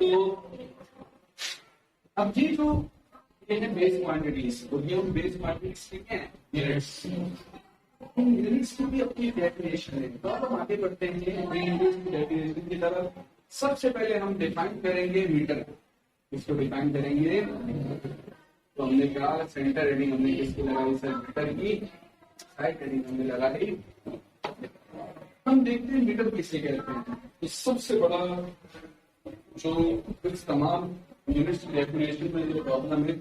तो अब ये है बेस क्वांटिटीज, और ये बेस क्वांटिटीज क्या है, यूनिट्स। यूनिट्स की भी अपनी डेफिनेशन है। तो अब हम आगे बढ़ते हैं डेफिनेशन की तरफ। सबसे पहले हम डिफाइन करेंगे मीटर, इसको डिफाइन करेंगे। तो हमने कहा सेंटर रीडिंग हमने किसकी लगाई सर, मीटर की। साइड रीडिंग हमने लगाई। हम देखते हैं मीटर किसे कहते हैं। तो सबसे बड़ा जो इस तमाम यूनिट्स की डेफिनेशन में जो प्रॉब्लम है,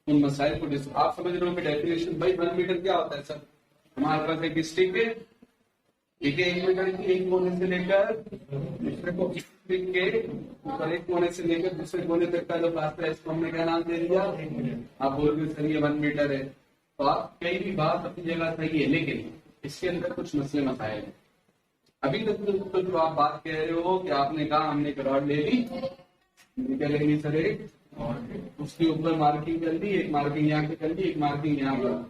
उन मसाइल को आप समझ रहे हो कि डेफिनेशन भाई 1 मीटर क्या होता है सर। हमारे पास एक स्टिक है, ठीक है, 1 मीटर की एक कोने से लेकर दूसरे को स्टिक के ऊपर एक कोने से लेकर दूसरे कोने तक का जो फासला है, इसको हमने क्या नाम दे दिया, आप बोल रहे सर ये 1 मीटर है। तो आप कई भी बात अपनी जगह सही है, लेकिन इसके अंदर कुछ मसले मसाइल है। अभी तक तो जो आप बात कह रहे हो कि आपने कहा हमने एक रॉड ले ली, क्या लेंगे सर, एक, और उसके ऊपर मार्किंग कर दी, एक मार्किंग यहाँ पे कर दी, एक मार्किंग यहाँ पर,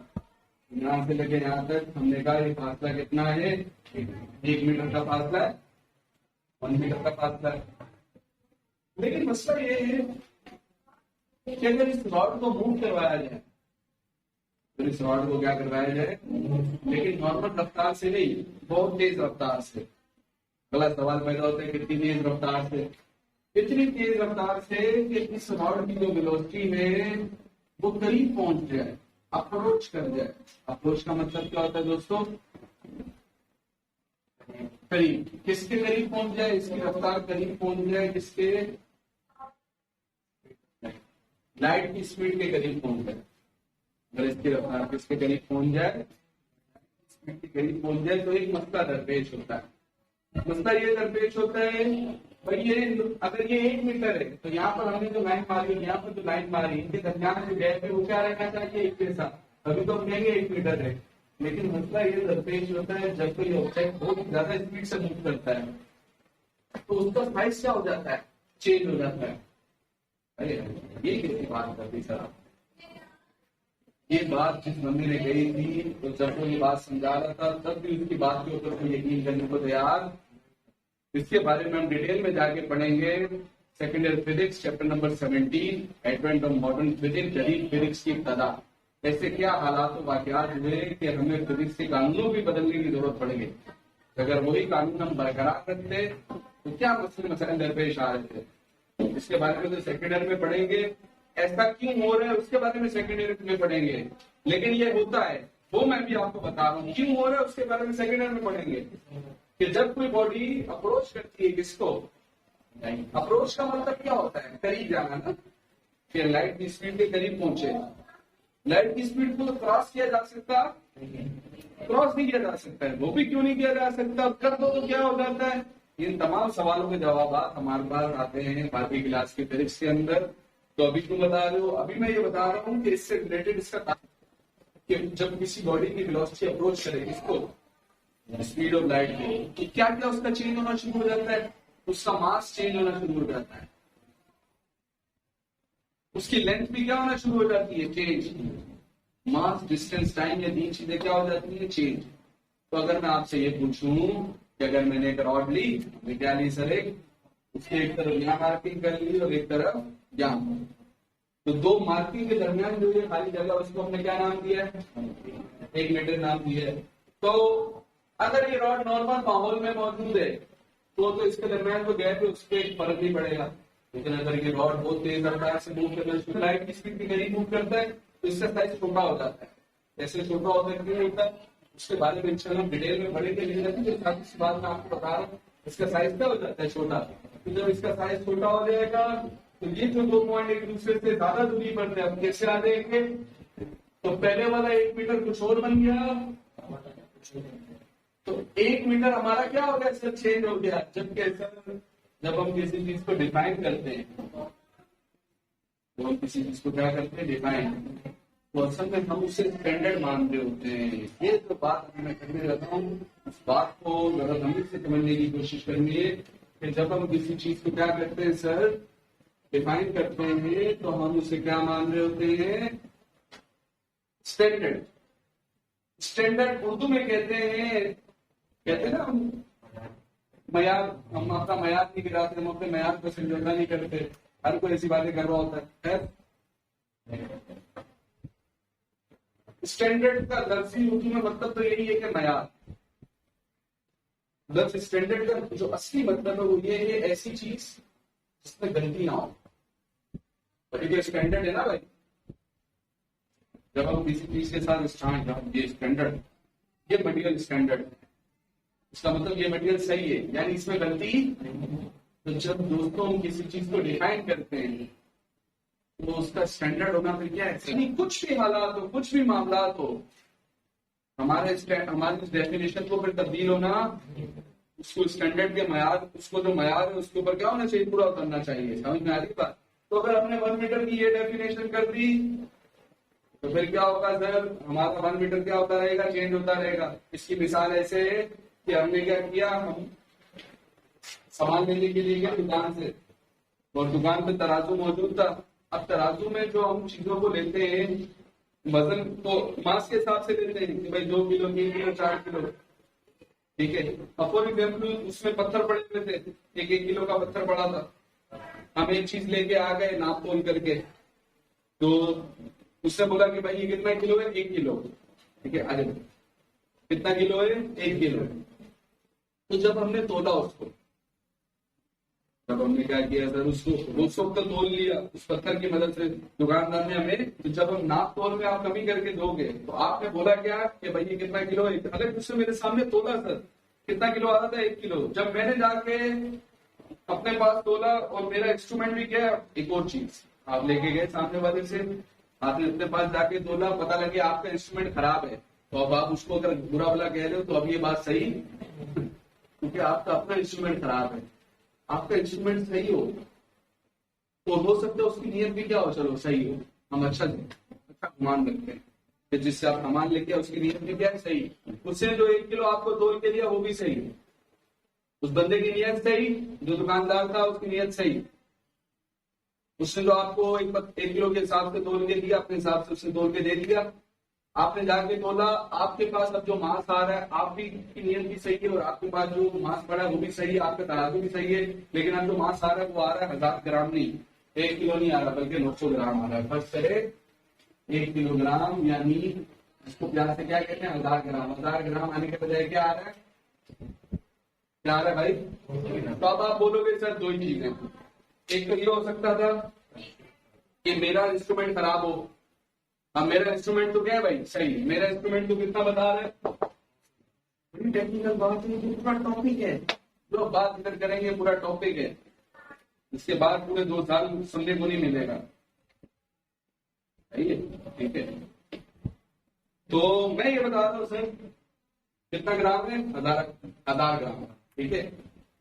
यहाँ से लेके यहाँ तक हमने कहा ये फासला कितना है, 1 मीटर का फासला है, 1 मीटर का फासला है। लेकिन मसला ये है कि अगर इस रॉड को मूव करवाया जाए, तो इस रॉड को क्या करवाया जाए, लेकिन नॉर्मल रफ्तार से नहीं, बहुत तेज रफ्तार से। गलत सवाल पैदा होता है कितनी तेज रफ्तार से, इतनी तेज रफ्तार से कि इस रॉड की जो वेलोसिटी है वो करीब पहुंच जाए, अप्रोच कर जाए। अप्रोच का मतलब क्या होता है दोस्तों, करीब, किसके करीब पहुंच जाए, इसकी रफ्तार करीब पहुंच जाए, किसके, लाइट की स्पीड के करीब पहुंच जाए। अगर इसकी रफ्तार किसके करीब पहुंच जाए, स्पीड के करीब पहुंच जाए, तो एक मसला दरपेश होता है। मसला ये दरपेश होता है भाई, ये अगर ये 1 मीटर है तो यहाँ पर हमने जो लाइन मारी, यहाँ पर जो लाइन मारी, इनके दरमियान जो गैप है वो क्या रहना चाहिए, एक जैसा। अभी तो हम कहेंगे 1 मीटर है, लेकिन मसला ये दरपेश होता है जब कोई ऑब्जेक्ट बहुत ज्यादा स्पीड से मूव करता है तो उसका साइज क्या हो जाता है, चेंज हो जाता है। अरे ये किसकी बात करती सर, ये बात जिस बंदे ने कही थी, तो जब वो ये बात समझा रहा था तब भी उसकी बात के ऊपर कोई यकीन करने को तैयार। इसके बारे में हम डिटेल में जाके पढ़ेंगे। Second year physics chapter number 17, advent of modern physics, जदीद फिजिक्स की इब्तिदा। ऐसे क्या हालात वाकयात हुए कि हमें फिजिक्स के कानूनों भी बदलने की जरूरत पड़ गई। अगर वही कानून हम बरकरार रखते तो क्या मसले मसाइल दरपेश आ रहे थे, इसके बारे में तो सेकेंड ईयर में पढ़ेंगे। ऐसा क्यों हो रहा है उसके बारे में सेकेंड ईयर में पढ़ेंगे, लेकिन ये होता है वो मैं भी आपको बता रहा हूँ। क्यों हो रहा है उसके बारे में सेकेंड ईयर में पढ़ेंगे कि जब कोई बॉडी अप्रोच करती है किसको, अप्रोच का मतलब क्या होता है, करीब जाना ना, कि लाइट की स्पीड के करीब पहुंचे। लाइट की स्पीड को क्रॉस किया जा सकता, क्रॉस नहीं किया जा सकता है। वो भी क्यों नहीं किया जा सकता, कर दो तो क्या हो जाता है। इन तमाम सवालों के जवाब हमारे पास आते हैं 12वीं क्लास की फिजिक्स के अंदर। तो अभी क्यों बता रहे हो, अभी मैं ये बता रहा हूँ कि इससे रिलेटेड इसका कि जब किसी बॉडी की वेलोसिटी अप्रोच करे इसको, स्पीड ऑफ लाइट की, तो क्या क्या उसका चेंज होना शुरू हो जाता है, उसका मास चेंज होना शुरू हो जाता है, उसकी लेंथ भी क्या होना शुरू हो जाती है, चेंज। मास, डिस्टेंस, टाइम, ये 3 चीजें क्या हो जाती है, चेंज। तो अगर मैं आपसे ये पूछूं कि अगर मैंने एक रॉड ली, क्या ली सर, एक, उसके एक तरफ यहाँ मार्किंग कर ली और एक तरफ यहाँ, तो 2 मार्किंग के दरमियान जो ये खाली जगह उसको हमने क्या नाम दिया है, 1 मीटर नाम दिया है। तो अगर ये रॉड नॉर्मल माहौल में मौजूद है तो इसके दरमियान जो गैप है उस पर एक फर्क नहीं पड़ेगा। लेकिन अगर ये रॉड बहुत तेज रफ्तार से मूव करना शुरू, लाइट की स्पीड के करीब मूव करता है तो इसका साइज छोटा हो जाता है। ऐसे छोटा होता है क्यों होता है, उसके बारे में इंशाल्लाह हम डिटेल में पढ़ेंगे। लेकिन इस बात में आपको बता रहा हूँ, इसका साइज क्या हो जाता है, छोटा। तो जब इसका साइज छोटा हो जाएगा तो ये जो 2 पॉइंट एक दूसरे से ज्यादा दूरी पर थे, अब कैसे आ जाएंगे, तो पहले वाला 1 मीटर कुछ और बन गया, तो 1 मीटर हमारा क्या हो गया, सर, चेंज हो गया। जब हम किसी चीज को डिफाइन करते हैं, तो हम किसी चीज को क्या करते हैं, डिफाइन, तो असल में हम उसे स्टैंडर्ड मान रहे होते हैं। ये जो बात मैं करने रहता हूँ, उस बात को जरा गंभीर से समझने की कोशिश करनी है कि जब हम किसी चीज को क्या करते हैं सर, डिफाइन करते हैं, तो हम उसे क्या मान रहे होते हैं, स्टैंडर्ड। स्टैंडर्ड उर्दू में कहते हैं ना हम मयार, हम अपना मयार नहीं गिराते, हम अपने मयार को समझौता नहीं करते, हर कोई ऐसी बातें कर रहा होता है। स्टैंडर्ड का लफ्जी उर्दू में मतलब तो यही है कि मयार। लफ्ज स्टैंडर्ड का जो असली मतलब है वो ये है ऐसी चीज जिसमें गलती ना हो। ये स्टैंडर्ड है ना भाई, जब हम किसी चीज के साथ स्टैंड, ये स्टैंडर्ड, ये मटेरियल स्टैंडर्ड है, इसका मतलब ये मटेरियल सही है, यानी इसमें गलती। तो जब दोस्तों हम किसी चीज को डिफाइन करते हैं तो उसका स्टैंडर्ड होना फिर क्या है, यानी कुछ भी हालात हो, कुछ भी मामला हो, हमारे इस डेफिनेशन को फिर तब्दील होना, उसको स्टैंडर्ड के मयार, उसको जो मयार है उसके ऊपर क्या होना चाहिए, पूरा उतरना चाहिए। समझ में आ रही बात? तो अगर हमने 1 मीटर की ये डेफिनेशन कर दी तो फिर क्या होगा सर, हमारा 1 मीटर क्या होता रहेगा, चेंज होता रहेगा। इसकी मिसाल ऐसे है कि हमने क्या किया, हम सामान लेने के लिए गए दुकान से और दुकान पे तराजू मौजूद था। अब तराजू में जो हम चीजों को लेते हैं वजन तो मास के हिसाब से लेते हैं कि भाई 2 किलो, 3 किलो, 4 किलो, ठीक है। अब फॉर एग्जाम्पल उसमें पत्थर पड़े हुए थे, 1-1 किलो का पत्थर पड़ा था, हम एक चीज लेके आ गए नाप तोल करके, तो उससे बोला कि भाई ये कितना किलो है, 1 किलो, ठीक है। अरे कितना किलो है, 1 किलो। तो जब हमने तोला उसको, जब हमने क्या किया सर, उसको तो तोल लिया उस पत्थर की मदद से दुकानदार ने हमें, तो जब हम नाप तोल में आप कमी करके दोगे तो आपने बोला क्या कि भाई ये कितना किलो है। अगर उसने मेरे सामने तोला सर, कितना किलो आ रहा था, 1 किलो। जब मैंने जाके अपने पास तोला और मेरा इंस्ट्रूमेंट भी क्या, एक और चीज आप लेके गए सामने वाले से, आपने अपने पास जाके तोला, पता लगे आपका इंस्ट्रूमेंट खराब है, तो अब आप उसको अगर बुरा भला कह रहे हो तो अब ये बात सही, क्योंकि आपका अपना इंस्ट्रूमेंट खराब है। आपका इंस्ट्रूमेंट सही हो तो हो सकता है उसकी नीयत भी क्या हो, चलो सही हो, हम अच्छा सामान रखते हैं, फिर जिससे आप सामान लेके उसकी नीयत भी क्या है, सही। उससे जो 1 किलो आपको तोल के लिया वो भी सही, उस बंदे की नीयत सही, जो दुकानदार था उसकी नीयत सही। उसने जो आपको 1 किलो के हिसाब से तोल के दिया, अपने हिसाब से उसने तोल के दे दिया, आपने जाके तोला, आपके पास अब जो मांस आ रहा है आप भी की नीयत भी सही है और आपके पास जो मांस पड़ा है वो भी सही है, आपका तराजू भी सही है, लेकिन अब जो मांस आ रहा है वो आ रहा है 1000 ग्राम नहीं, 1 किलो नहीं आ रहा बल्कि 900 ग्राम आ रहा है। फर्स्ट करे 1 किलोग्राम, यानी इसको प्यार से क्या कहते हैं, 1000 ग्राम। 1000 ग्राम आने के बजाय क्या आ रहा है, क्या आ रहा है भाई? तो अब आप बोलोगे सर दो ही चीजें, एक तो ये हो सकता था कि मेरा इंस्ट्रूमेंट खराब हो। अब मेरा इंस्ट्रूमेंट तो क्या है भाई, सही, मेरा इंस्ट्रूमेंट तो कितना बता रहा है, बड़ी टेक्निकल बात है, पूरा टॉपिक है, जो बात इधर करेंगे पूरा टॉपिक है, इसके बाद पूरे 2 साल सुनने को नहीं मिलेगा, सही है, ठीक है। तो मैं ये बता रहा हूँ सर, कितना ग्राम है, 1000 ग्राम, ठीक है।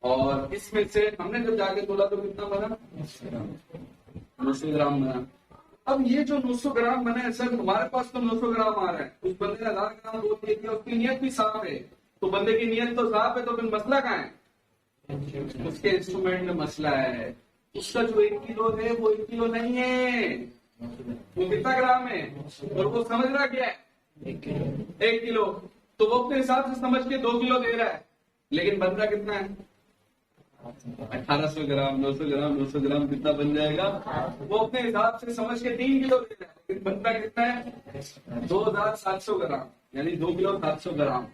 और इसमें से हमने जब जाके तोला तो कितना बना, 900 ग्राम बना। अब ये जो 900 ग्राम बना है सर, हमारे पास तो 900 ग्राम आ रहा है, उस बंदे ने 1000 ग्राम तोल दिया, उसकी नीयत भी साफ है, तो बंदे की नीयत तो साफ है, तो फिर मसला कहाँ है, उसके इंस्ट्रूमेंट में मसला है। उसका जो 1 किलो है वो 1 किलो नहीं है, वो कितना ग्राम है, और वो समझ रहा क्या है, 1 किलो, तो वो अपने हिसाब से समझ के 2 किलो दे रहा है, लेकिन बंदा कितना है, 1800 ग्राम, 900 ग्राम, 900 ग्राम कितना बन जाएगा, वो अपने हिसाब से समझ के 3 किलो दे रहा है, लेकिन बनता कितना है, 2700 ग्राम, यानी 2 किलो 700 ग्राम।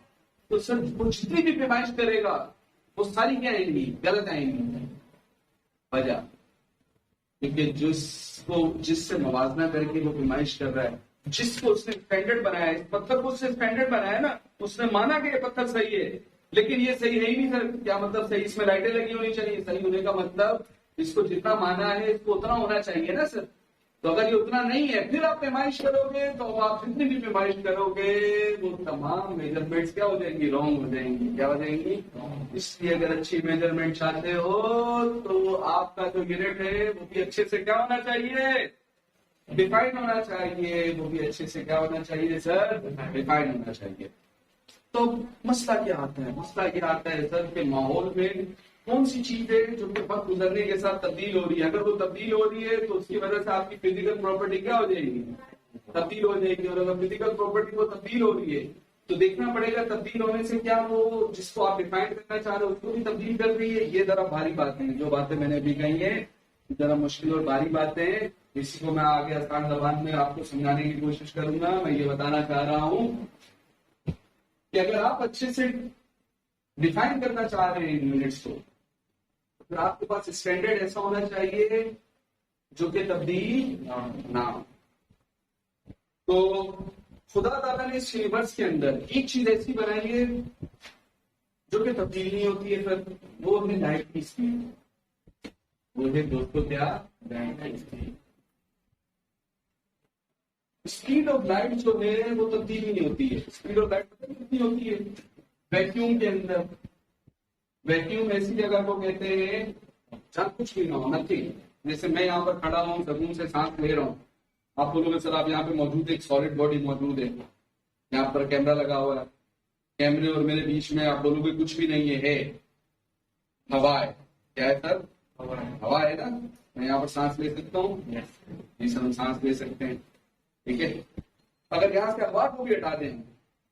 तो सर वो जितनी भी पैमाइश करेगा वो सारी क्या आएंगी, गलत आएंगी। वजह क्योंकि जिससे मवाजना करके वो पैमाइश कर रहा है, जिसको उसने स्टैंडर्ड बनाया है, पत्थर को उसने स्टैंडर्ड बनाया ना, उसने माना कि ये पत्थर सही है, लेकिन ये सही है ही नहीं सर। क्या मतलब सही, इसमें लाइटें लगी होनी चाहिए, सही होने का मतलब इसको जितना माना है इसको उतना होना चाहिए ना सर। तो अगर ये उतना नहीं है फिर आप पैमाइश करोगे, तो आप जितनी भी पैमाइश करोगे वो तमाम मेजरमेंट्स क्या हो जाएंगी, रॉन्ग हो जाएंगी। क्या हो जाएंगी? इसलिए अगर अच्छी मेजरमेंट चाहते हो तो आपका जो यूनिट है वो भी अच्छे से क्या होना चाहिए, डिफाइन होना चाहिए। वो भी अच्छे से क्या होना चाहिए सर, डिफाइन होना चाहिए। तो मसला क्या आता है, मसला क्या आता है सर के माहौल में कौन सी चीज है जो कि वक्त गुजरने के साथ तब्दील हो रही है। अगर वो तब्दील हो रही है तो उसकी वजह से आपकी फिजिकल प्रॉपर्टी क्या हो जाएगी, तब्दील हो जाएगी। और अगर फिजिकल प्रॉपर्टी वो तब्दील हो रही है तो देखना पड़ेगा तब्दील होने से क्या वो जिसको आप डिफाइन करना चाह रहे हो उसको भी तब्दील कर रही है। ये जरा भारी बातें हैं, जो बातें मैंने अभी कही है जरा मुश्किल और भारी बातें हैं। इसी को मैं आगे आसान जबान में आपको समझाने की कोशिश करूंगा। मैं ये बताना चाह रहा हूं कि अगर आप अच्छे से डिफाइन करना चाह रहे हैं यूनिट्स को, तो फिर आपके पास स्टैंडर्ड ऐसा होना चाहिए जो कि तब्दील ना हो। तो खुदा ताला ने इस यूनिवर्स के अंदर एक चीज ऐसी बनाई है जो कि तब्दील नहीं होती है, फिर वो है लाइट की स्पीड। वो है दोस्तों क्या? स्पीड ऑफ लाइट जो है वो तब्दील नहीं होती है। स्पीड ऑफ लाइट कितनी होती है? वैक्यूम के अंदर, वैक्यूम ऐसी जगह को कहते हैं जहां कुछ भी ना हो, नथिंग। जैसे मैं यहाँ पर खड़ा हूँ, सकून से सांस ले रहा हूँ, आप बोलोगे सर आप यहाँ पे मौजूद है, एक सॉलिड बॉडी मौजूद है, यहाँ पर कैमरा लगा हुआ है, कैमरे और मेरे बीच में आप बोलोगे कुछ भी नहीं है हवा है। क्या है सर? हवा है ना। मैं यहाँ पर सांस ले सकता हूँ, जी सर हम सांस ले सकते हैं, ठीक है। अगर यहाँ से हवा को भी हटा दें,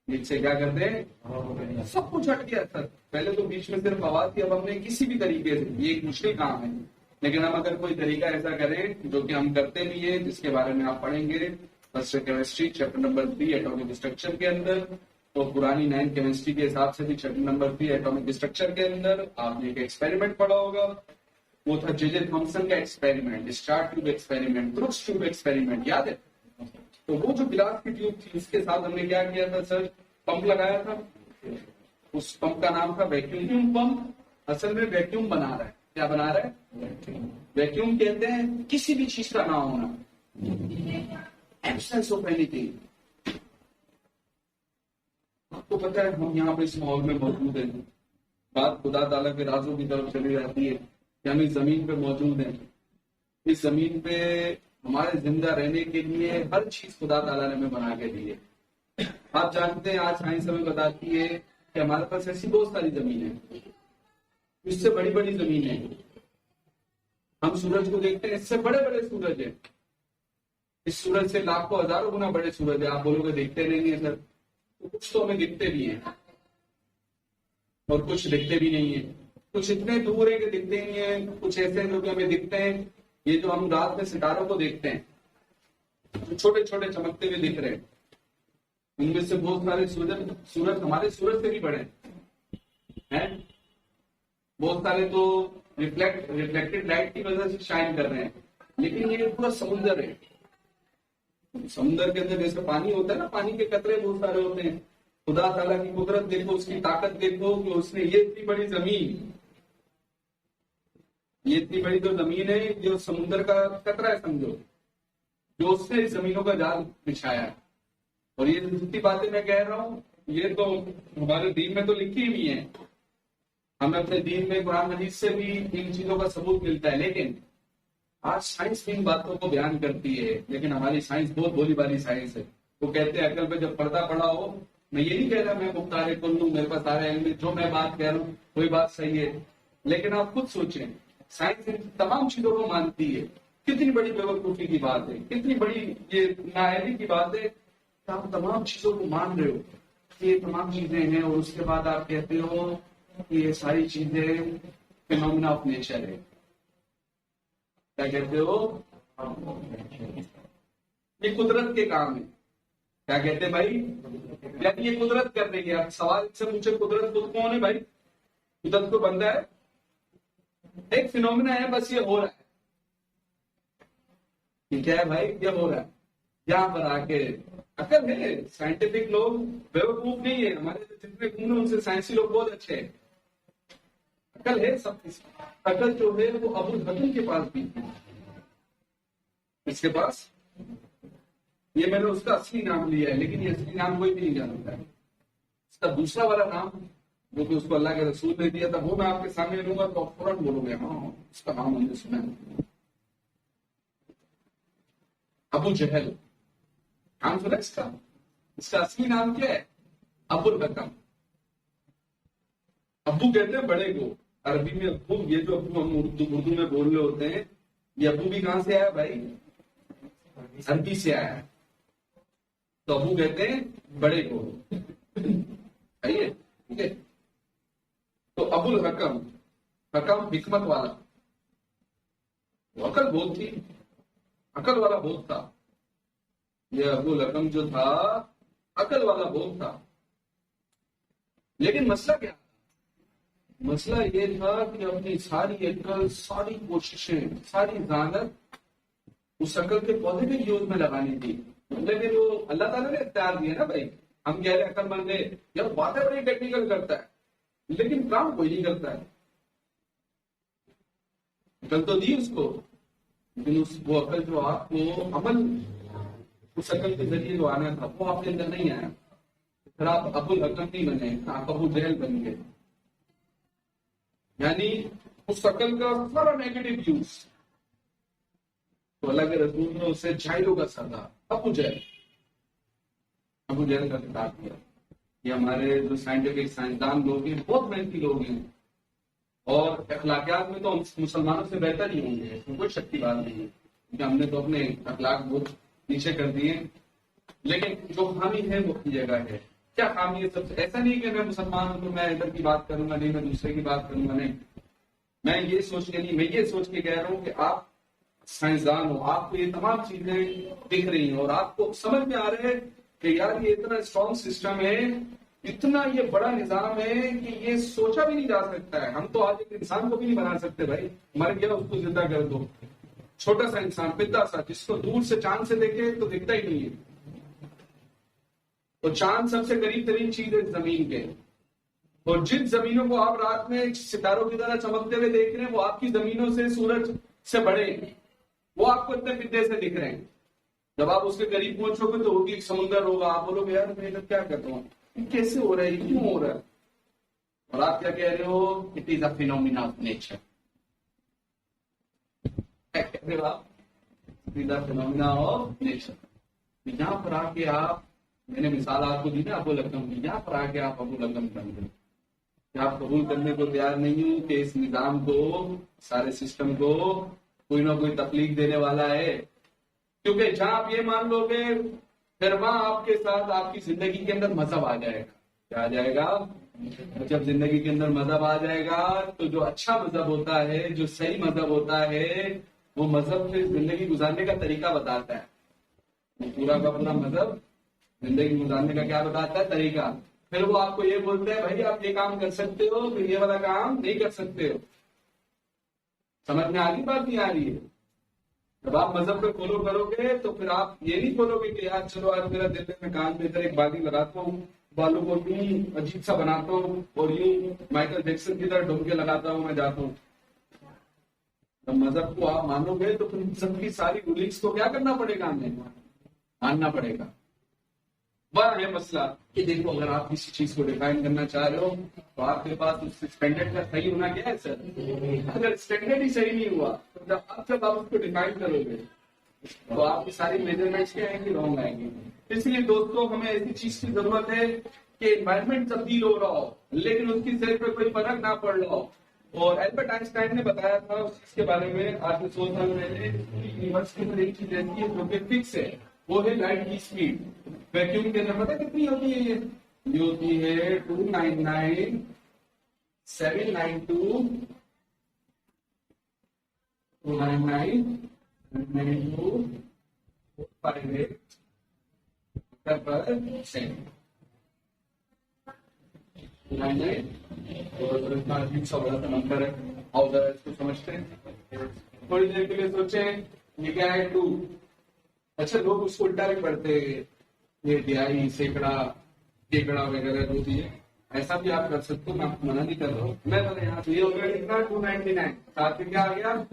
बीच से क्या करते हैं, सब कुछ हट गया सर। पहले तो बीच में सिर्फ हवा थी, अब हमने किसी भी तरीके से, ये एक मुश्किल काम है, लेकिन हम अगर कोई तरीका ऐसा करें जो कि हम करते भी है, जिसके बारे में आप पढ़ेंगे first chemistry chapter number 3 atomic structure के अंदर, तो पुरानी 9 केमिस्ट्री के हिसाब से भी चैप्टर नंबर 3 एटॉमिक स्ट्रक्चर के अंदर आपने एक एक्सपेरिमेंट पढ़ा होगा। वो था जे थॉमसन का experiment, star tube experiment, crooks tube experiment, याद है? तो वो जो गिलास की ट्यूब थी उसके साथ हमने क्या किया था सर? पंप लगाया था। उस पंप का नाम था वैक्यूम पंप। असल में वैक्यूम बना रहा है, क्या बना रहा है? वैक्यूम कहते हैं किसी भी चीज का ना होना, एब्सेंस ऑफ एनीथिंग। आपको पता है हम यहाँ पे इस माहौल में मौजूद हैं, बात खुदा ताला के राजों की तरफ चली जाती है कि हम इस जमीन पे मौजूद हैं। इस जमीन पे हमारे जिंदा रहने के लिए हर चीज खुदा ताला ने हमें बना के दी है। आप जानते हैं आज साइंस हमें बताती है कि हमारे पास ऐसी बहुत सारी जमीन है, इससे बड़ी बड़ी जमीन है। हम सूरज को देखते हैं, इससे बड़े बड़े सूरज है, इस सूरज से लाखों हजारों गुना बड़े सूरज है। आप बोलोगे देखते नहीं है सर, तो कुछ तो हमें दिखते भी हैं और कुछ दिखते भी नहीं है। कुछ इतने दूर है कि दिखते नहीं है, कुछ ऐसे हैं जो कि हमें दिखते हैं। ये जो हम रात में सितारों को देखते हैं, जो छोटे छोटे चमकते हुए दिख रहे हैं, उनमें से बहुत सारे सूरज हमारे सूरज से भी बड़े हैं। बहुत सारे तो रिफ्लेक्टेड लाइट की वजह से शाइन कर रहे हैं, लेकिन ये पूरा समुद्र है। समुद्र के अंदर जैसे पानी होता है ना, पानी के कतरे बहुत सारे होते हैं। खुदा ताला की कुदरत देखो, उसकी ताकत देखो कि उसने ये इतनी बड़ी जमीन, ये इतनी बड़ी जो जमीन है, जो समुद्र का कतरा है समझो, जो उसने जमीनों का जाल बिछाया है। और ये जितनी बातें मैं कह रहा हूँ ये तो हमारे दीन में तो लिखी हुई है, हमें अपने दीन में कुरान मजीद से भी इन चीजों का सबूत मिलता है। लेकिन आज साइंस इन बातों को बयान करती है, लेकिन हमारी साइंस बहुत भोली भाली साइंस है। वो कहते हैं अकल पे जब पर्दा पड़ा हो, मैं ये नहीं कह रहा मैं मुख्तार कुल्लू, मेरे पास सारे इल्म, जो मैं बात कह रहा हूँ कोई बात सही है, लेकिन आप खुद सोचें साइंस इन तमाम चीजों को मानती है। कितनी बड़ी बेवकूफी की बात है, कितनी बड़ी ये नाअहली की बात है कि आप तमाम चीजों को मान रहे हो कि ये तमाम चीजें हैं, और उसके बाद आप कहते हो कि ये सारी चीजें फिनोमिना ऑफ नेचर है। क्या कहते हो? ये कुदरत के काम है। क्या कहते हैं भाई? यानी ये कुदरत कर रही है। आप सवाल से पूछे कुदरत खुद कौन है भाई? कुदरत को बंदा है, एक फिनोमिना है, बस ये हो रहा है। ये क्या है भाई? ये हो रहा है। यहाँ पर आके अकल है, साइंटिफिक लोग बेवकूफ नहीं है। हमारे जितने गुण हैं उनसे साइंसी लोग बहुत अच्छे हैं। अकल है सब। अकल जो है वो अबुल हकीम के पास भी है। इसके पास, ये मैंने उसका असली नाम लिया है, लेकिन ये असली नाम कोई भी नहीं जानता है। इसका दूसरा वाला नाम जो कि उसको अल्लाह के रसूल ने दिया था, वो मैं आपके सामने लूंगा तो आप फौरन बोलोगे हाँ इसका नाम हमने सुना है। अबू जहल नाम सुना इसका? इसका असली नाम क्या है? अबुल हकम। अब्बू कहते हैं बड़े को, अरबी में अब्बू। ये जो अब्बू हम उर्दू में बोल रहे होते हैं, ये अब्बू भी कहां से आया भाई? अरबी से आया है। तो अब्बू कहते हैं बड़े को। आइए, ठीक है। तो अबुल हकम, हकम हिकमत वाला, अकल बहुत थी, अकल वाला बहुत था। ये अबुल हकम जो था अकल वाला बहुत था। लेकिन मसला क्या, मसला ये था कि अपनी सारी अकल, सारी कोशिशें, सारी जानत उस अकल के पॉजिटिव यूज में लगानी थी। लेकिन वो अल्लाह ताला ने इख्तियार दिया ना भाई, हम कह रहे अकलमंद है यार, बातें बड़ी टेक्निकल करता है लेकिन काम कोई नहीं करता है। अकल तो दी उसको, लेकिन उस वो अकल जो आपको अमल, उस अकल के जरिए जो आना था वो आपके अंदर नहीं आया। फिर आप अबुल हकम नहीं बने, आप अबू जहल बन गए। यानी उस अकल का सारा नेगेटिव यूज तो अल्लाह के रसूल ने उसे जाहिलों का सदा अबू जहल, अबू जहल का खिताब किया। ये हमारे जो साइंटिफिक साइंसदान लोग हैं, बहुत मेहनती लोग हैं और अखलाकियात में तो मुसलमानों से बेहतर ही होंगे, इसमें कोई शक की बात नहीं है, क्योंकि हमने तो अपने अखलाक बहुत नीचे कर दिए। लेकिन जो खामी है वो अपनी जगह है। क्या खामी है सबसे? ऐसा नहीं कि मैं मुसलमान हूं तो मैं इधर की बात करूंगा नहीं, मैं दूसरे की बात करूंगा नहीं। मैं ये सोच के नहीं, मैं ये सोच के कह रहा हूं कि आप साइंसदान हो, आपको ये तमाम चीजें दिख रही हैं और आपको समझ में आ रहे हैं कि यार ये इतना स्ट्रॉन्ग सिस्टम है, इतना ये बड़ा निजाम है कि ये सोचा भी नहीं जा सकता है। हम तो आज एक इंसान को भी नहीं बना सकते भाई, मर गया उसको जिंदा कर दो। छोटा सा इंसान, पिद्दा सा, जिसको दूर से चांद से देखे तो दिखता ही नहीं है। तो चांद सबसे करीब तरीन चीज है जमीन के, और जिन जमीनों को आप रात में सितारों की तरह चमकते हुए देख रहे हैं वो आपकी जमीनों से, सूरज से बड़े, वो आपको इतने पिद्दे से दिख रहे हैं। जब आप उसके करीब पहुंचोगे तो होगी एक समुद्र होगा, आप बोलोगे यार मैं इधर क्या कर रहा हूँ, कैसे हो रहा है, क्यों हो रहा है? और आप क्या कह रहे हो? It is a phenomena of nature. क्या कह रहे हो आप? It is a phenomena of nature. यहाँ पर आके आप, मैंने मिसाल आपको दी ना अबुल हकम की, यहाँ पर आके आप अबुल हकम बन गए। आप कबूल करने को तैयार नहीं हूं कि इस निजाम को, सारे सिस्टम को कोई ना कोई तकलीफ देने वाला है। क्योंकि जहां आप ये मान लोगे फिर वहां आपके साथ आपकी जिंदगी के अंदर मजहब आ जाएगा। क्या आ जाएगा? जब जिंदगी के अंदर मजहब आ जाएगा तो जो अच्छा मजहब होता है, जो सही मजहब होता है, वो मजहब फिर जिंदगी गुजारने का तरीका बताता है। पूरा का पूरा मजहब जिंदगी गुजारने का क्या बताता है? तरीका। फिर वो आपको ये बोलते हैं भाई आप ये काम कर सकते हो, फिर ये वाला काम नहीं कर सकते हो। समझ में आ रही बात? नहीं आ रही है? जब आप मजहब पे फॉलो करोगे तो फिर आप ये नहीं बोलोगे कि यार चलो आज मेरा दिल है, मैं कान में इधर एक बाली लगाता हूँ, बालों को यूं अजीब सा बनाता हूँ और यूं माइकल जैक्सन की तरह ढूंढ के लगाता हूँ, मैं जाता हूँ। जब मजहब को आप मानोगे तो फिर मजहब की सारी रूलिंग्स को क्या करना पड़ेगा? हमें मानना पड़ेगा। वह है मसला कि देखो अगर आप किसी चीज को डिफाइन करना चाह रहे हो तो आपके पास उस स्टैंडर्ड का सही होना क्या है सर? अगर स्टैंडर्ड ही सही नहीं हुआ तो जब आप उसको डिफाइन करोगे तो आपकी सारी मेजरमेंट्स क्या आएंगी? रॉन्ग आएंगी। इसलिए दोस्तों हमें ऐसी चीज की जरूरत है कि एनवायरमेंट तब्दील हो रहा हो लेकिन उसकी सेहत पे कोई फर्क ना पड़ रहा हो। और एल्बर्ट आइंस्टाइन ने बताया था उस चीज के बारे में आज से 100 साल पहले, यूनिवर्स के अंदर एक चीज ऐसी है जो कि फिक्स है, वो है लाइट की स्पीड। वैक्यूम के अंदर पता कितनी होती है? ये होती है 299 792 299 58 अजीब सा बड़ा नंबर है। और जरा इसको समझते हैं थोड़ी देर के लिए, सोचे ये क्या है? 2। अच्छा लोग उसको उल्टा भी पढ़ते, ये दिहाई, सैकड़ा, केकड़ा वगैरह जो भी है, ऐसा भी आप कर सकते हो, मैं आपको मना नहीं कर रहा हूँ। मैं तो यहाँ तो ये हो गया कितना? 299 साथ में क्या आ गया?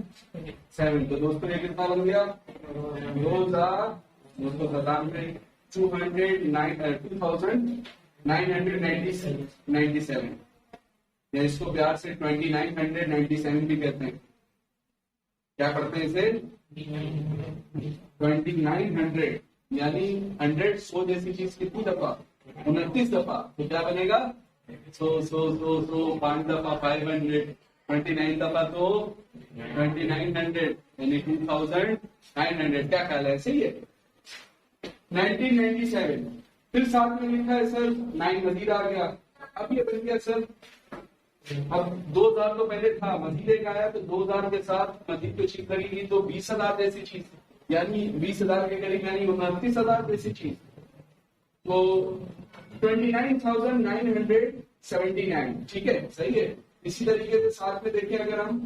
7। तो दोस्तों ये कितना बन गया? 2,997 2997। या इसको प्यार से 2997 भी कहते हैं। क्या करते हैं इसे? 2900 यानी 100 100 जैसी चीज कितनी दफा? 29 दफा। तो क्या बनेगा? 100 5 दफा 500, 29 दफा तो 2900 यानी 2900। क्या ख्याल है? सही है? 1997 फिर साथ में लिखा है सर 9 मजीद आ गया। अब ये बन गया सर, अब 2000 तो पहले था, मजीद एक आया तो 2000 के साथ मजीद को चीज करेगी तो 20,000 जैसी चीज, यानी 20,000 के करीब, यानी 29,000 जैसी चीज। तो 29,979, ठीक है, सही है। इसी तरीके से साथ में देखें अगर हम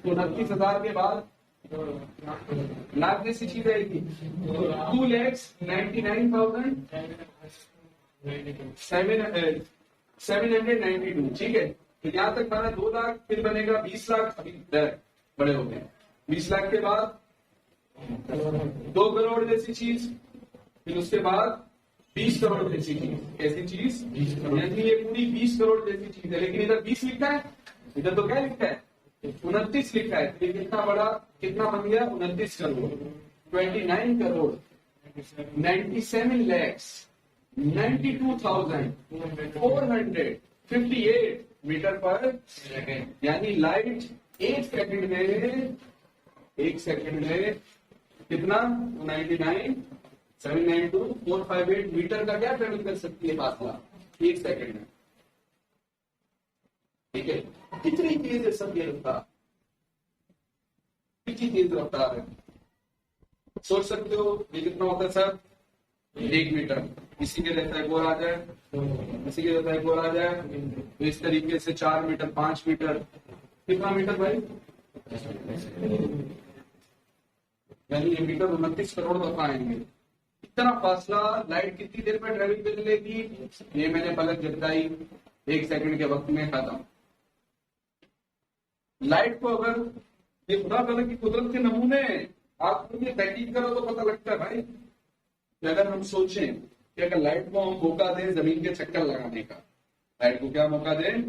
29,000 के बाद लाख जैसी चीज आएगी 2,99,792, ठीक है। तो यहाँ तक हमारा 2 लाख, फिर बनेगा 20 लाख, अभी बड़े हो गए। 20 लाख के बाद 2 करोड़ जैसी चीज, फिर उसके बाद 20 करोड़ जैसी चीज। कैसी चीज? 20 करोड़। यानी ये पूरी 20 करोड़ जैसी चीज है, लेकिन इधर 20 लिखा है, इधर तो क्या लिखा है? 29 लिखा है। तो कितना बड़ा, कितना बन गया? 29 करोड़, 29 करोड़ 97 lakhs 92,458 मीटर पर सेकेंड। यानी लाइट 1 सेकंड में कितना? 99,792,458 मीटर का क्या ट्रेवल कर सकती है फासला 1 सेकंड में, ठीक है। कितनी तेज है सब ये रफ्तार, कितनी तेज रफ्तार है, सोच सकते हो ये कितना होता है सर? 1 मीटर। इसी के रहता है एक और आ जाए, इसी के रहता है एक और आ जाए, तो इस तरीके से 4 मीटर, 5 मीटर, कितना मीटर भाई? यानी ये मीटर 29 करोड़ दफा आएंगे। इतना फासला लाइट कितनी देर में ट्रेवल कर लेगी? ये मैंने पलक झपकाई, 1 सेकंड के वक्त में खत्म। लाइट को अगर ये खुदा ताला की कुदरत के नमूने आप ये तहकीक करो तो पता लगता है भाई कि अगर हम सोचें कि अगर लाइट को हम मौका दें जमीन के चक्कर लगाने का, लाइट को क्या मौका दें?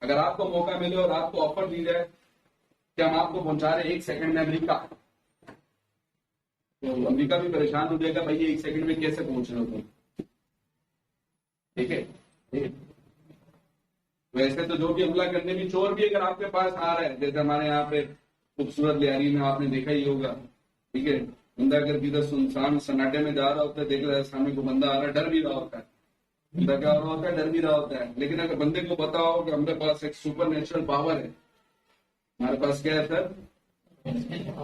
अगर आपको मौका मिले और आपको ऑफर दी जाए कि हम आपको पहुंचा रहे 1 सेकंड में अमेरिका, तो अमेरिका भी परेशान हो जाएगा, भाई 1 सेकंड में कैसे पहुंच रहे हो तुम, ठीक है। वैसे तो जो भी हमला करने भी, चोर भी अगर आपके पास आ रहा है, जैसे हमारे यहाँ पे खूबसूरत लियारी में आपने देखा ही होगा, ठीक है, बंदा अगर किधर सुनसान सन्नाटे में जा रहा होता है, देख रहा है सामने को बंदा आ रहा है, डर भी रहा होता है, बंदा क्या हो रहा होता है? डर भी रहा होता है। लेकिन अगर बंदे को पता हो कि हमारे पास एक सुपर नेचुरल पावर है, हमारे पास क्या है सर?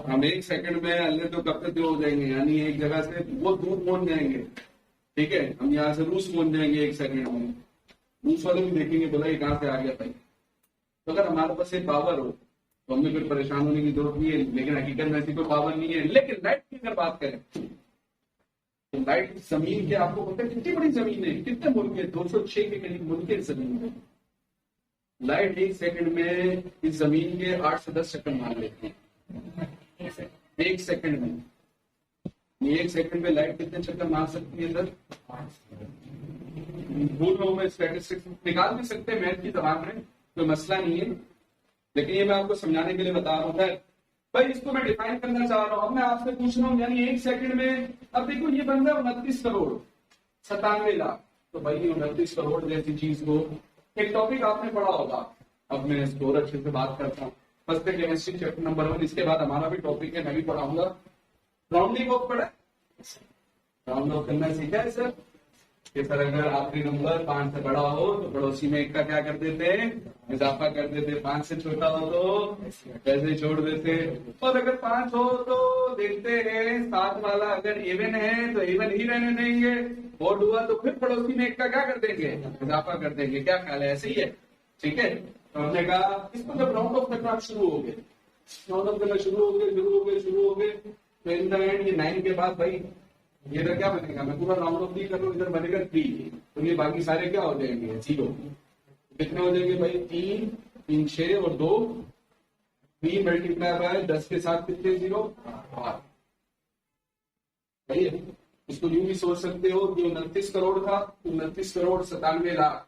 हम 1 सेकंड में अल्लाह तो कब तक हो जाएंगे, यानी एक जगह से बहुत दूर पहुंच जाएंगे, ठीक है। हम यहाँ से रूस पहुंच जाएंगे 1 सेकंड में, रूस वाले भी देखेंगे बोला ये कहाँ से आ गया भाई। तो अगर हमारे पास एक पावर हो तो हमें कोई परेशान होने की जरूरत नहीं है, लेकिन हकीकत में ऐसी कोई पावर नहीं है। लेकिन लाइट की अगर बात करें तो लाइट जमीन के, आपको पता है कितनी बड़ी जमीन है, कितने मुल्क है? 206 के करीब मुल्क है जमीन में। लाइट 1 सेकंड में इस जमीन के 8 से 10 चक्कर मार लेती है 1 सेकंड में। ये 1 सेकंड में लाइट कितने चक्कर मार सकती है सर? भूल रहा हूं मैं, स्टैटिस्टिक्स निकाल भी सकते हैं मैथ की जबान में, कोई मसला नहीं है, लेकिन ये मैं आपको समझाने के लिए बता रहा हूँ भाई, इसको मैं डिफाइन करना चाह रहा हूँ। अब मैं आपसे पूछ रहा हूँ, यानी 1 सेकंड में, अब देखो ये बंदा 29 करोड़ 97 लाख, तो भाई 29 करोड़ जैसी चीज को, एक टॉपिक आपने पढ़ा होगा, अब मैं इसको और अच्छे से बात करता हूँ। फर्स्ट केमिस्ट्री चैप्टर नंबर 1, इसके बाद हमारा भी टॉपिक है, मैं भी पढ़ाऊंगा। राउंडिंग ऑफ पढ़ा, राउंड ऑफ करना सीखा है सर? कि सर अगर आखिरी नंबर 5 से बड़ा हो तो पड़ोसी में 1 का क्या कर देते हैं? इजाफा कर देते। 5 से छोटा हो तो ऐसे ही छोड़ देते। और अगर 5 हो तो देखते हैं 7 वाला अगर इवन है तो इवन ही रहने देंगे, ओड हुआ तो फिर पड़ोसी में 1 का क्या कर देंगे? इजाफा कर देंगे। क्या ख्याल है? ऐसे ही है, ठीक है। तो हमने कहा इसको जब राउंड ऑफ करना शुरू हो गए, राउंड ऑफ करना शुरू हो गए तो इन द एंड ये 9 के बाद भाई ये इधर क्या बनेगा? मैं पूरा राउंड ऑफ नहीं कर रहा हूँ, इधर बनेगा 3, तो ये बाकी सारे क्या हो जाएंगे? 0। कितने हो जाएंगे भाई? 3, 3, 6 और 2, 3 मल्टीप्लाई बाय 10 के साथ कितने 0? 8। सही है। इसको यूं भी सोच सकते हो कि 29 करोड़ था, 29 करोड़ 97 लाख,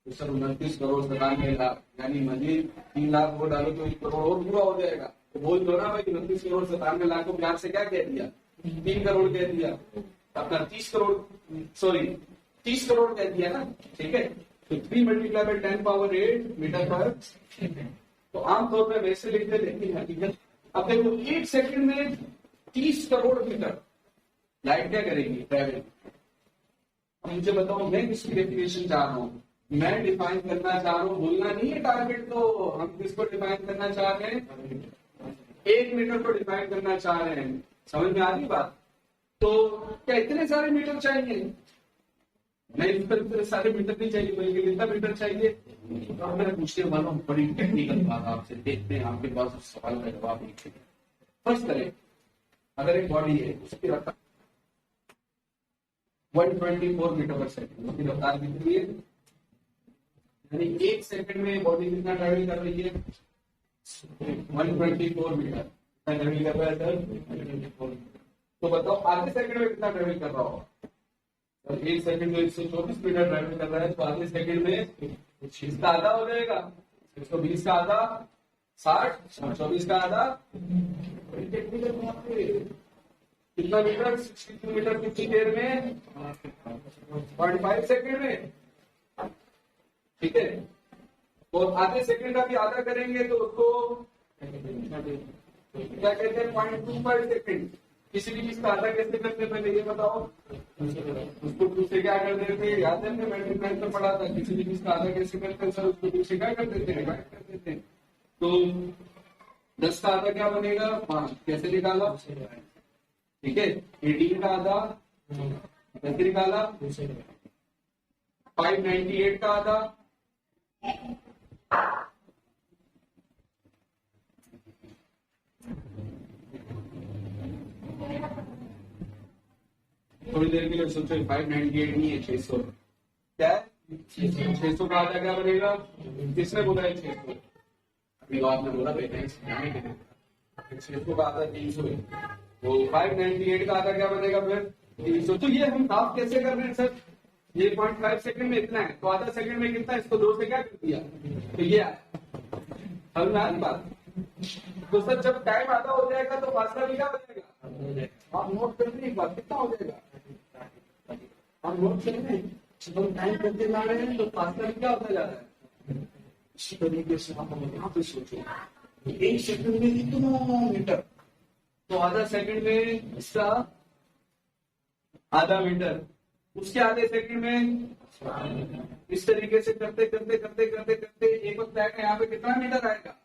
तो सर 29 करोड़ 97 लाख, यानी मजीद 3 लाख वो डालो तो 1 करोड़ और पूरा हो जाएगा। तो बोल दो ना भाई 29 करोड़ 97 लाख को प्यार से क्या कह दिया? 3 करोड़ कह दिया। अपना 30 करोड़ कह दिया ना, ठीक है। तो 3 मल्टीप्लाई बाय 10 पावर 8 मीटर पर। तो आमतौर पर वैसे लिखते, लेकिन हकीकत अब देखो 1 सेकंड में 30 करोड़ मीटर लाइट क्या करेगी? ट्रैवल मुझे बताओ मैं किसकी डेफिनेशन चाह रहा हूँ, मैं डिफाइन करना चाह रहा हूँ, बोलना नहीं है टारगेट, तो हम किसको डिफाइन करना चाह रहे हैं, 1 मीटर को डिफाइन करना चाह रहे हैं। समझ में आ रही बात? तो क्या इतने सारे मीटर चाहिए? नहीं, इतने सारे मीटर नहीं चाहिए, बल्कि कितना मीटर चाहिए? तो मैं पूछने वाला हूँ बड़ी टेक्निकल बात आपसे, देखते हैं आपके पास उस सवाल का जवाब नहीं। फर्स्ट करें, अगर एक बॉडी है उसकी रफ्तार 124 मीटर पर सेकंड, उसकी रफ्तार कितनी है? यानी 1 सेकंड में बॉडी कितना ट्रैवल कर रही है? 124 मीटर ट्रैवल कर रहा है सर। तो बताओ आधे सेकंड में कितना ट्रैवल कर रहा होगा? 1 सेकंड में 124 मीटर ट्रैवल कर रहा है, तो आधे सेकंड में इसका आधा हो जाएगा, 120 का आधा 60, 24 का आधा कितना मीटर? 62 मीटर कितनी देर में? 0.5 सेकंड में। ठीक है, और आधे सेकंड का भी आधा करेंगे तो उसको क्या कहते हैं? 0.25 सेकंड। किसी भी चीज का आधा कैसे करते, पहले ये बताओ। उसको 2 से क्या कर देते हैं? याद है हमने मैट्रिक मैथ में पढ़ा था, किसी भी चीज का आधा कैसे करते हैं सर? उसको 2 से क्या कर देते हैं? डिवाइड कर देते हैं। तो 10 का आधा क्या बनेगा? 5। कैसे निकाला? ठीक है, 18 का आधा कैसे निकाला? 598 का आधा थोड़ी देर के लिए सोचो, 598 नहीं है, 600। क्या है? 600 का आधा क्या बनेगा? किसने बोला है 600? अभी आपने बोला बेटा 600 का आधा 300 है, तो 598 का आधा क्या बनेगा फिर? 300। तो ये हम साफ कैसे कर रहे हैं सर? ये 0.5 सेकंड में इतना है, तो आधा सेकंड में कितना है? इसको 2 से क्या कर दिया, तो ये समझ में आ रही बात? तो सर जब टाइम आधा हो जाएगा तो फासला भी क्या हो जाएगा? आप नोट कर रहे हैं, बात कितना हो जाएगा? आप नोट कर रहे हैं, जब हम टाइम करते जा रहे हैं तो फासला भी क्या होता जा रहा है? इसी तरीके से आप यहाँ पे सोचो, 1 सेकंड में इतना मीटर, तो आधा सेकंड में इसका आधा मीटर, उसके आधे सेकंड में इस तरीके से करते करते करते करते करते एक वक्त आएगा यहाँ पे कितना मीटर आएगा?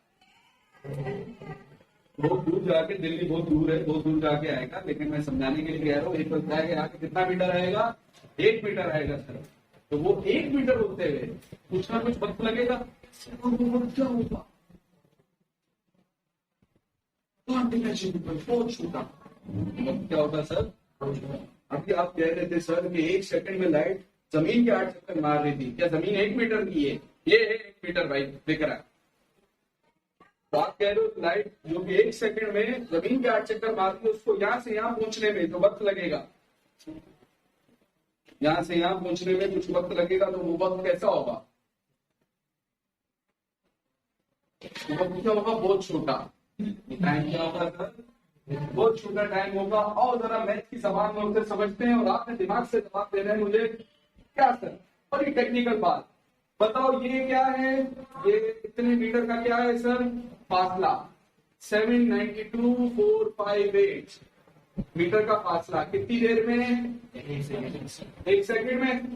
बहुत दूर जाके, दिल्ली बहुत दूर है, बहुत दूर जाके आएगा, लेकिन मैं समझाने के लिए कह रहा हूँ, एक वक्त आएगा यहाँ पे कितना मीटर आएगा? 1 मीटर आएगा सर। तो वो 1 मीटर होते हुए कुछ ना कुछ वक्त लगेगा, क्या होगा? बहुत छोटा क्या होता सर? अभी आप कह रहे थे सर कि 1 सेकंड में लाइट जमीन के 8 चक्कर मार रही थी, क्या जमीन 1 मीटर की है? ये है 1 मीटर भाई, देख रहा है। तो आप कह रहे हो लाइट जो कि 1 सेकंड में जमीन के 8 चक्कर मार रही है, उसको यहाँ से यहाँ पहुंचने में तो वक्त लगेगा, यहाँ से यहाँ पहुंचने में कुछ वक्त लगेगा, तो वो वक्त कैसा होगा? वो वक्त क्या होगा? बहुत छोटा टाइम। क्या होगा सर? बहुत छोटा टाइम होगा। और जरा मैथ की जबान में उसे समझते हैं, और आपने दिमाग से जवाब दे रहे हैं मुझे, क्या सर? और ये टेक्निकल बात बताओ, ये क्या है? ये इतने मीटर का क्या है सर? फासला 792,458 मीटर का फासला कितनी देर में? 1 सेकंड में।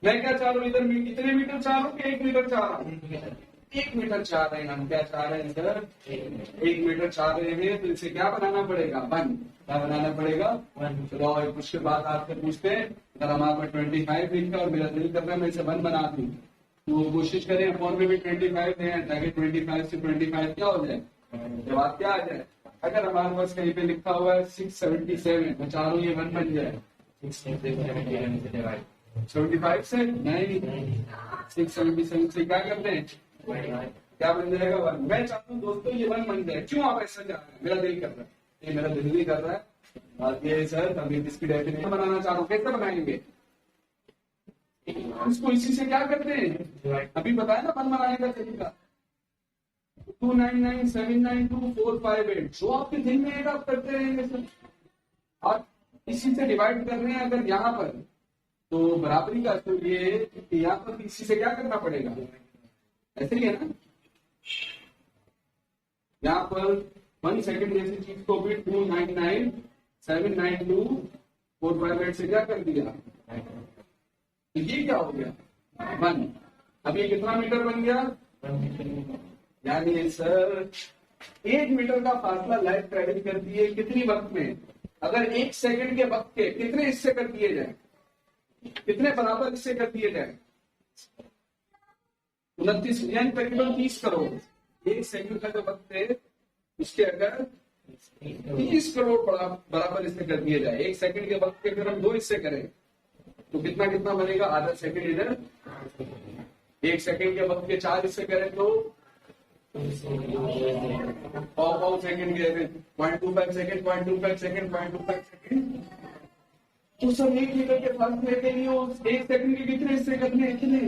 मैं क्या चाह रहा हूँ इधर? कितने मीटर चाह रहा हूँ कि 1 मीटर चाह रहा हूँ? 1 मीटर चाह रहे हैं हम। क्या चाह रहे हैं सर? 1 मीटर चाह रहे हैं, तो इसे क्या बनाना पड़ेगा? 1। क्या बनाना पड़ेगा? 1। चलो उसके बाद आपसे पूछते हैं, अगर हमारे पास 25 लिखा और मेरा दिल कर रहा है मैं इसे 1 बना दूं, तो कोशिश करें फोन में भी 25 दें ताकि 25 से 25 क्या हो जाए? जवाब क्या आ जाए? अगर हमारे पास कहीं पे लिखा हुआ है 677, मैं चाह रहा हूँ ये 1 बन जाए। 75 से नहीं, 677 से क्या करते हैं? क्या बन जाएगा? 1। मैं चाहता हूँ दोस्तों ये 1 बन जाए। क्यों आप ऐसा चाह रहे हैं? मेरा दिल कर रहा है, ये मेरा दिल भी कर रहा है। बात ये सर, अभी इसकी डेफिनेशन बनाना चाह रहा हूँ, कैसे बनाएंगे इसको? इसी से क्या करते हैं? अभी बताया ना 1 बनाने का तरीका। 299,792,458 जो आपके दिन में है आप करते रहेंगे सर। आप इसी से डिवाइड कर रहे हैं अगर यहाँ पर, तो बराबरी का तो ये कि यहाँ पर इसी से क्या करना पड़ेगा? ऐसे ही है ना? यहाँ पर 1 सेकंड जैसी चीज को भी 299,792,458 से क्या कर दिया? तो ये क्या हो गया 1। अब ये कितना मीटर बन गया, यानी सर 1 मीटर का फासला लाइट ट्रेवल करती है कितनी वक्त में, अगर 1 सेकंड के वक्त के कितने हिस्से कर दिए जाए, कितने बराबर हिस्से कर दिए जाए, 29 यानी तकरीबन 30 करोड़। 1 सेकंड का जो वक्त है उसके अगर 30 करोड़ बराबर हिस्से कर दिए जाए, 1 सेकंड के वक्त के अगर हम 2 हिस्से करें तो कितना कितना बनेगा, आधा सेकंड इधर। 1 सेकंड के वक्त के 4 हिस्से करें तो 5 सेकंड के 0.25 सेकंड 0.25 सेकंड 0.25 सेकंड। तो सर 1 मीटर के फासले के लिए 1 सेकंड के कितने हिस्से करने, इतने।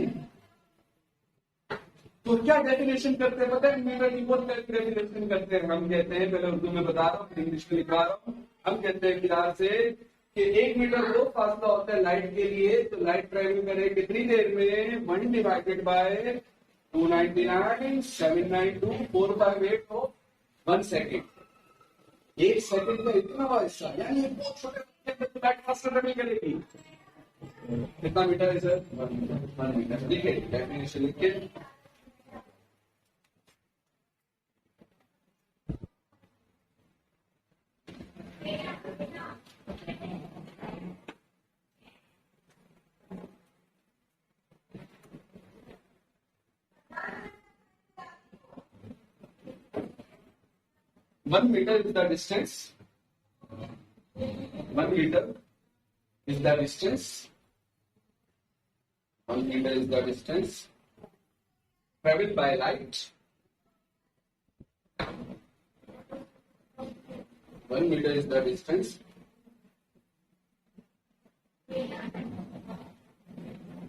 तो क्या डेफिनेशन करते हैं पता है, मीटर की बहुत डेफिनेशन करते हैं। हम कहते हैं, पहले उर्दू में बता रहा हूँ, इंग्लिश में लिखा रहा हूँ। हम कहते हैं फिलहाल से कि 1 मीटर वो फासला होता है लाइट के लिए, तो लाइट ट्रेवल करे कितनी देर में, 1 डिवाइडेड बाय 299 792 458 हो 1 सेकेंड। 1 सेकेंड का इतना बड़ा हिस्सा, यानी ये बहुत छोटे लाइट फासला ट्रेवल करेगी। कितना मीटर है सर, 1 मीटर। ठीक है, डेफिनेशन लिखिए। One meter is the distance. 1 meter is the distance. 1 meter is the distance traveled by light. 1 meter is the distance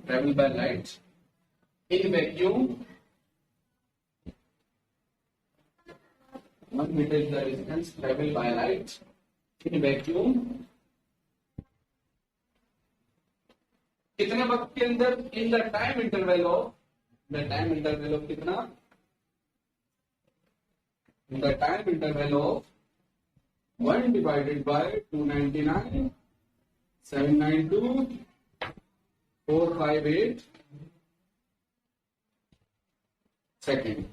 traveled by light in vacuum. 1 meter is the distance traveled by light in vacuum. कितने वक्त के अंदर, in the time interval of, कितना, in the time interval of 1 divided by 299 792 458 second.